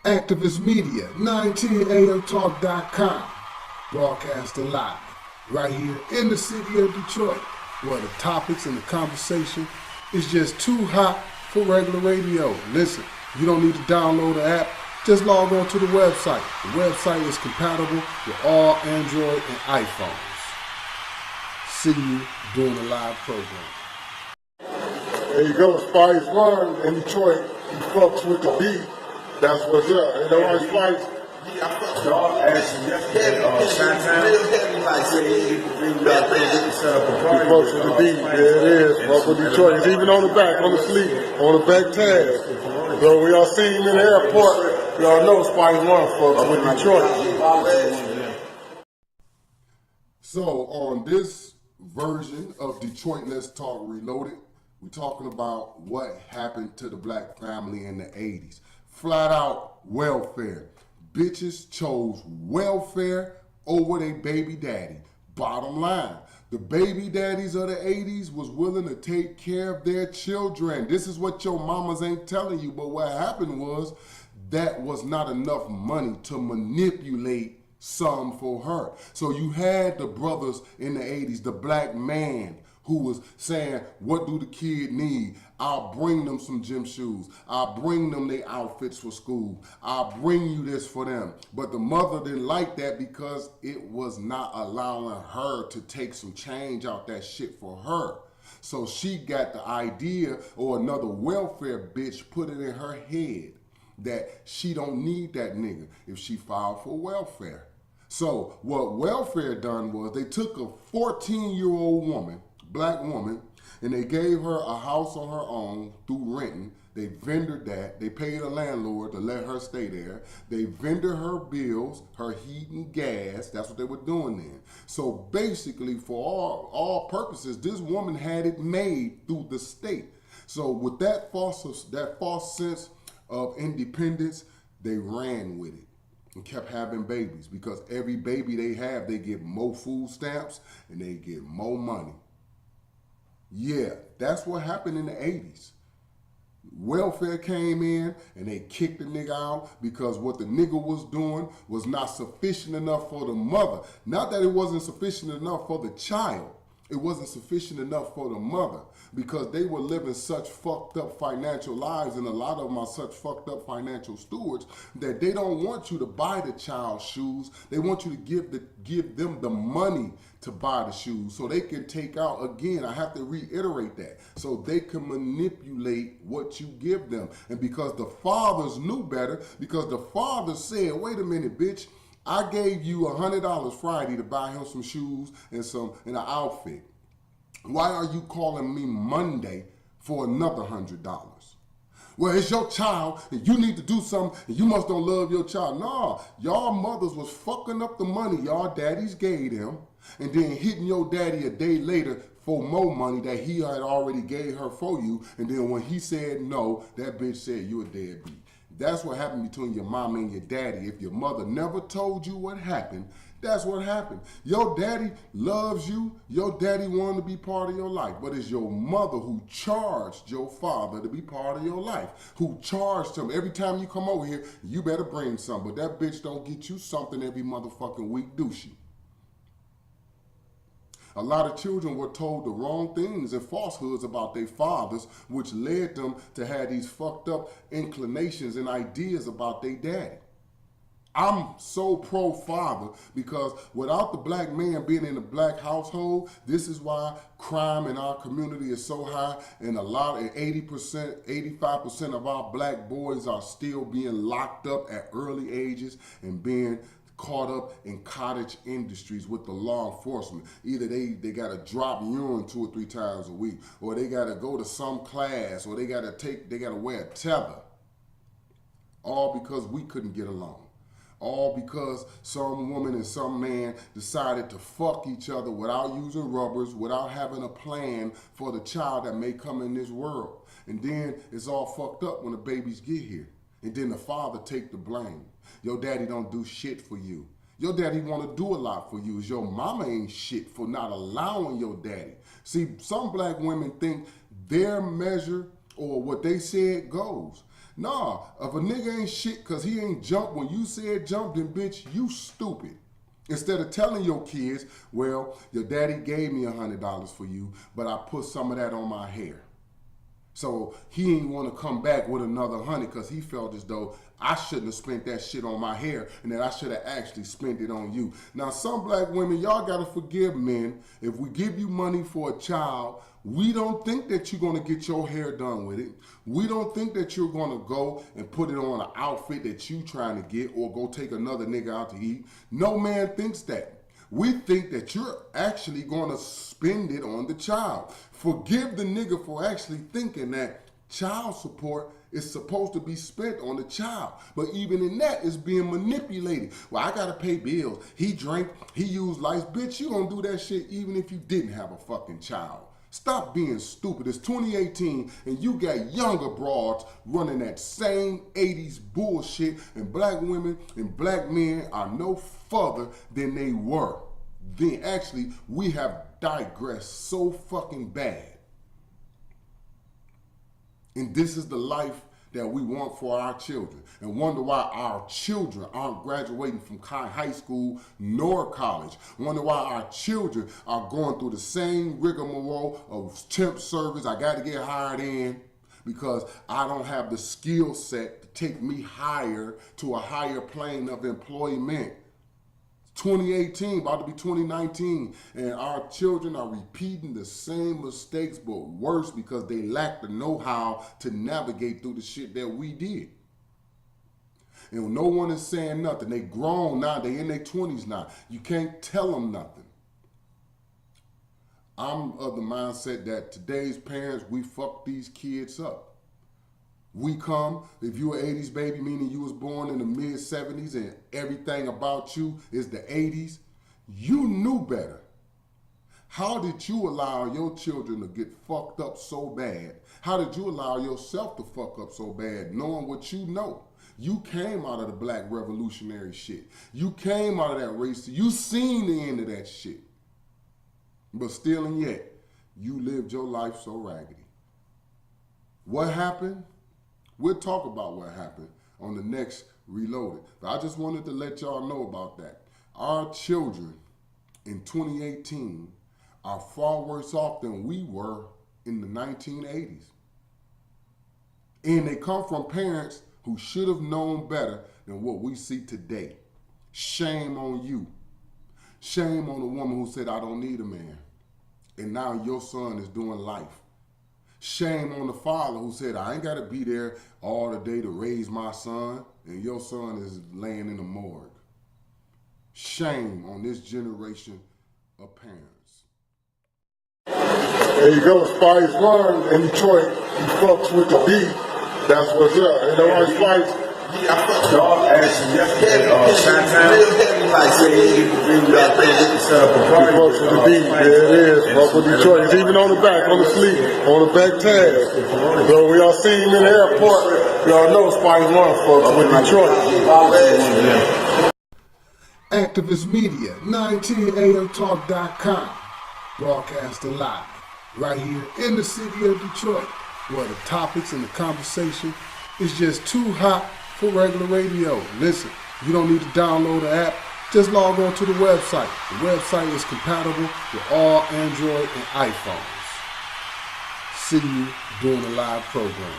Activist Media, 910AMTALKDETROIT, broadcasting live right here in the city of Detroit, where the topics and the conversation is just too hot for regular radio. Listen, you don't need to download the app, just log on to the website. The website is compatible with all Android and iPhones. See you during the live program. There you go, Spice One in Detroit. He fucks with the beat. That's what's up. You know what, Spice? Dog actually yesterday, real heavy like saying bring back there, set up a party. He fucks with the beat. There it is. Fuck with Detroit. It's even on the back, on the sleeve, on the back tag. So we all see him in the airport. Y'all know Spice One fucks with Detroit. So on this version of Detroit Let's Talk Reloaded, we're talking about what happened to the black family in the 80s. Flat out welfare. Bitches chose welfare over their baby daddy. Bottom line, the baby daddies of the 80s was willing to take care of their children. This is what your mamas ain't telling you, but what happened was that was not enough money to manipulate some for her. So you had the brothers in the 80s, the black man who was saying, what do the kid need? I'll bring them some gym shoes. I'll bring them their outfits for school. I'll bring you this for them. But the mother didn't like that because it was not allowing her to take some change out that shit for her. So she got the idea, or another welfare bitch put it in her head that she don't need that nigga if she filed for welfare. So what welfare done was they took a 14-year-old woman, black woman, and they gave her a house on her own through renting. They vendored that. They paid a landlord to let her stay there. They vended her bills, her heat and gas. That's what they were doing then. So basically, for all purposes, this woman had it made through the state. So with that false sense of independence, they ran with it and kept having babies, because every baby they have, they get more food stamps and they get more money. Yeah, that's what happened in the 80s. Welfare came in and they kicked the nigga out because what the nigga was doing was not sufficient enough for the mother. Not that it wasn't sufficient enough for the child. It wasn't sufficient enough for the mother, because they were living such fucked up financial lives, and a lot of them are such fucked up financial stewards that they don't want you to buy the child shoes. They want you to give them the money to buy the shoes so they can take out, again, I have to reiterate that, so they can manipulate what you give them. And because the fathers knew better, because the father said, wait a minute, bitch, I gave you $100 Friday to buy him some shoes and an outfit. Why are you calling me Monday for another $100? Well, it's your child, and you need to do something, and you must don't love your child. No, y'all mothers was fucking up the money y'all daddies gave them, and then hitting your daddy a day later for more money that he had already gave her for you, and then when he said no, that bitch said you a deadbeat. That's what happened between your mama and your daddy. If your mother never told you what happened, that's what happened. Your daddy loves you. Your daddy wanted to be part of your life. But it's your mother who charged your father to be part of your life, who charged him. Every time you come over here, you better bring something. But that bitch don't get you something every motherfucking week, do she? A lot of children were told the wrong things and falsehoods about their fathers, which led them to have these fucked up inclinations and ideas about their daddy. I'm so pro-father because without the black man being in a black household, this is why crime in our community is so high, and 80%, 85% of our black boys are still being locked up at early ages and being caught up in cottage industries with the law enforcement. Either they got to drop urine 2 or 3 times a week, or they got to go to some class, or they got to wear a tether. All because we couldn't get along. All because some woman and some man decided to fuck each other without using rubbers, without having a plan for the child that may come in this world. And then it's all fucked up when the babies get here. And then the father take the blame. Your daddy don't do shit for you. Your daddy want to do a lot for you. Your mama ain't shit for not allowing your daddy. See, some black women think their measure or what they said goes. Nah, if a nigga ain't shit because he ain't jumped when you said jump, then bitch, you stupid. Instead of telling your kids, well, your daddy gave me $100 for you, but I put some of that on my hair. So he ain't want to come back with another 100 because he felt as though I shouldn't have spent that shit on my hair and that I should have actually spent it on you. Now, some black women, y'all got to forgive men. If we give you money for a child, we don't think that you're going to get your hair done with it. We don't think that you're going to go and put it on an outfit that you trying to get or go take another nigga out to eat. No man thinks that. We think that you're actually going to spend it on the child. Forgive the nigga for actually thinking that child support is supposed to be spent on the child. But even in that, it's being manipulated. Well, I got to pay bills. He drank, he used lights. Bitch, you don't do that shit even if you didn't have a fucking child. Stop being stupid. It's 2018 and you got younger broads running that same 80s bullshit, and black women and black men are no further than they were. Then actually, we have digressed so fucking bad. And this is the life that we want for our children, and wonder why our children aren't graduating from high school nor college. Wonder why our children are going through the same rigmarole of temp service. I got to get hired in because I don't have the skill set to take me higher to a higher plane of employment. 2018, about to be 2019, and our children are repeating the same mistakes, but worse because they lack the know-how to navigate through the shit that we did. And no one is saying nothing. They grown now, they in their 20s now. You can't tell them nothing. I'm of the mindset that today's parents, we fuck these kids up. We come, if you an 80s baby, meaning you was born in the mid-70s and everything about you is the 80s, you knew better. How did you allow your children to get fucked up so bad? How did you allow yourself to fuck up so bad knowing what you know? You came out of the black revolutionary shit. You came out of that race. You seen the end of that shit. But still and yet, you lived your life so raggedy. What happened? We'll talk about what happened on the next Reloaded. But I just wanted to let y'all know about that. Our children in 2018 are far worse off than we were in the 1980s. And they come from parents who should have known better than what we see today. Shame on you. Shame on the woman who said, I don't need a man. And now your son is doing life. Shame on the father who said, I ain't got to be there all the day to raise my son, and your son is laying in the morgue. Shame on this generation of parents. There you go, Spice One in Detroit. He fucks with the beat. That's what's up. You know what, Spice? Yeah, I fucked dog action yesterday. Real heavy like saying you can bring back there and set up a party. He fucks with the beat. There it is. Fuck with Detroit. It's even on the back, on the sleeve, on the back tag. So we all see him in the airport. Y'all know Spice One fucks with Detroit. Activist Media, 910AMTALK.com. Broadcasting live right here in the city of Detroit, where the topics and the conversation is just too hot for regular radio. Listen, you don't need to download the app. Just log on to the website. The website is compatible with all Android and iPhones. See you during the live program.